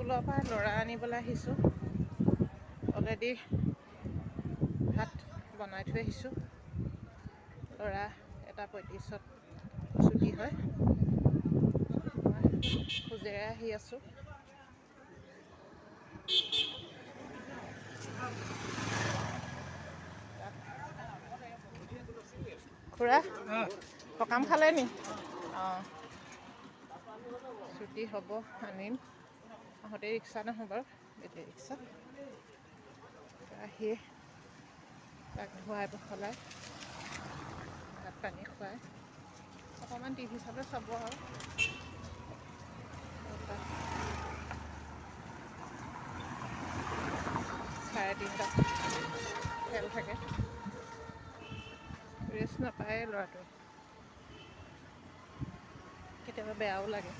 স্কুলৰ পৰা ল'ৰা আনিবলৈ আহিছোঁ। অলৰেডি ভাত বনাই থৈ আহিছোঁ। ল'ৰা 1:35 ছুটি হয়। মই খোজেৰে আহি আছোঁ। খুৰা সকাম খালে নি? অঁ, ছুটি হ'ব, আনিম। আহোঁতে ৰিক্সা নহয় বাৰু, বেটেৰী ৰিক্সা। আহি তাক ধুৱাই পখলাই ভাত পানী খুৱাই অকণমান টিভি চাব আৰু। 3:30 খেল থাকে। ৰেষ্ট নাপায় ল'ৰাটোৱে, কেতিয়াবা বেয়াও লাগে।